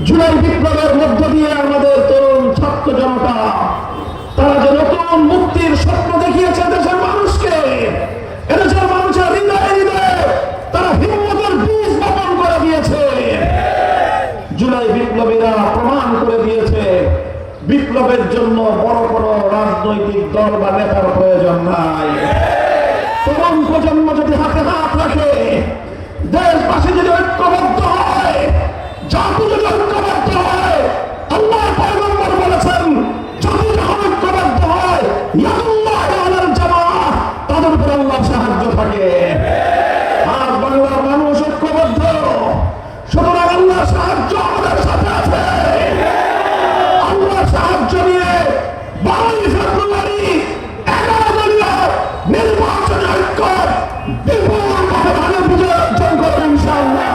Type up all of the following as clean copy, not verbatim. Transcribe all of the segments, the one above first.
জুলাই বিপ্লবের মধ্য দিয়ে আমাদের তরুণ ছাত্র জনতা তারা যে নতুন মুক্তির স্বপ্ন দেখিয়েছে দেশের মানুষকে, এদেশের মানুষের হৃদয়ে হৃদয়ে তারা হিম্মতের বীজ বপন করে দিয়েছে। জুলাই বিপ্লবীরা প্রমাণ করে দিয়েছে বিপ্লবের জন্য বড় কোনো রাজনৈতিক দল বা নেতার প্রয়োজন নাই। তরুণ প্রজন্ম যদি হাতে হাত রাখে, দেশবাসী যদি ঐক্যবদ্ধ হয়, জাতি যদি ঐক্যবদ্ধ হয়, আল্লাহর পয়গম্বর বলেছেন জাতি যখন ঐক্যবদ্ধ হয় ইয়াদুল্লাহি আলাল জামাআহ, তাদের উপর আল্লাহর সাহায্য থাকে। আর বাংলার মানুষ ঐক্যবদ্ধ, সুতরাং আল্লাহর সাহায্য আমাদের সাথে আছে। আল্লাহর সাহায্য নিয়ে 22 ফেব্রুয়ারি 11 দলীয় নির্বাচনী ঐক্য বিপুল বহুমতে বিজয় অর্জন করবে ইনশাআল্লাহ।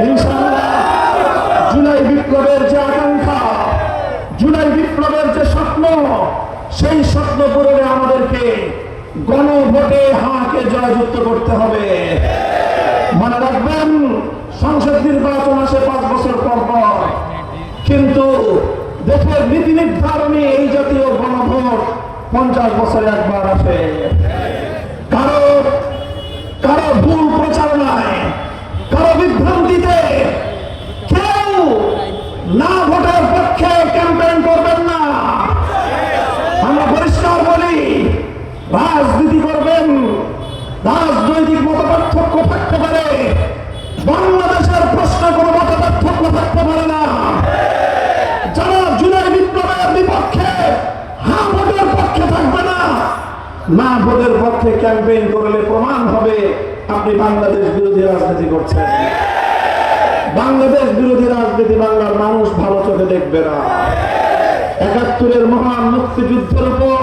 ইনশাআল্লাহ জুলাই বিপ্লবের যে আকাঙ্ক্ষা, জুলাই বিপ্লবের যে স্বপ্ন, সেই স্বপ্ন পূরণে আমাদেরকে গণভোটে হাকে জয়যুক্ত করতে হবে। মনে রাখবেন, সংসদ নির্বাচন আসে 5 বছর পর পর, কিন্তু দেশের নীতি নির্ধারণী এই জাতীয় গণভোট 50 বছরে একবার আসে। কারো ভুল প্রচারণায়, কারো বিভ্রান্তিতে কেউ না ভোটের পক্ষে ক্যাম্পেইন করবেন না। আমরা পরিষ্কার বলি, রাজনীতি করবেন, রাজনৈতিক মতপার্থক্য থাকতে পারে, বাংলাদেশের প্রশ্নে কোনো মতপার্থক্য থাকতে পারে না। যারা জুলাই বিপ্লবের বিপক্ষে হ্যাঁ ভোটের পক্ষে থাকবে না, না ভোটের পক্ষে ক্যাম্পেইন করলে প্রমাণ হবে আপনি বাংলাদেশ বিরোধী রাজনীতি করছেন। বাংলাদেশ বিরোধী রাজনীতি বাংলার মানুষ ভালো চোখে দেখবে না। 71-এর মহান মুক্তিযুদ্ধের উপর,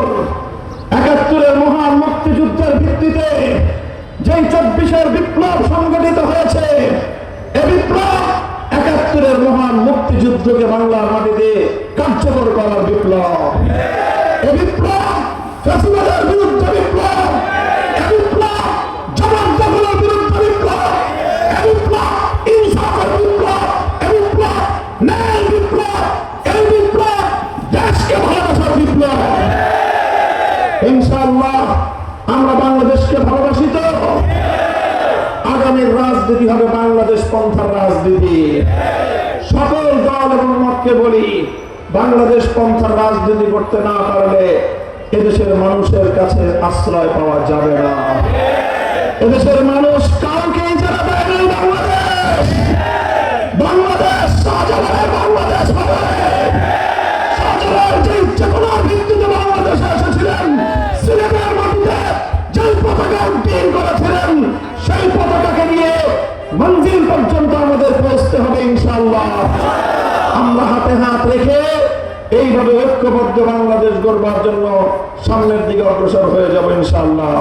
71-এর মহান মুক্তিযুদ্ধের ভিত্তিতে যেই 24-এর বিপ্লব সংগঠিত হয়েছে, এই বিপ্লব 71-এর মহান মুক্তিযুদ্ধকে বাংলার মাটিতে কার্যকর করার বিপ্লব। এই বিপ্লব ফ্যাসিবাদের বিরুদ্ধে বিপ্লব, এই বিপ্লব জবাবদিহির বিরুদ্ধে বিপ্লব, এই বিপ্লব ইনসাফের বিপ্লব, এই বিপ্লব ন্যায় বিপ্লব, এই বিপ্লব দেশকে ভালোবাসার বিপ্লব। ইনশাআল্লাহ আমরা বাংলাদেশকে ভালোবাসি তো, আগামীর রাজনীতি হবে বাংলাদেশ পন্থার রাজনীতি। সকল দল এবং মতকে বলি, বাংলাদেশ পন্থার রাজনীতি করতে না পারলে এদেশের মানুষের কাছে আশ্রয় পাওয়া যাবে না। এদেশের মানুষ কাউকে ইজারা দেয় নাই। বাংলাদেশ শাহজালালের বাংলাদেশ হবে। শাহজালাল যে চেতনার ভিত্তিতে বাংলাদেশে এসেছিলেন, সিলেটের মাটিতে যে পতাকা উড্ডীন করেছিলেন, সেই পতাকাকে নিয়ে মঞ্জিল পর্যন্ত আমাদের পৌঁছতে হবে ইনশাআল্লাহ। আমরা হাতে হাত রেখে এইভাবে ঐক্যবদ্ধ বাংলাদেশ গড়বার জন্য সামনের দিকে অগ্রসর হয়ে যাব ইনশাআল্লাহ।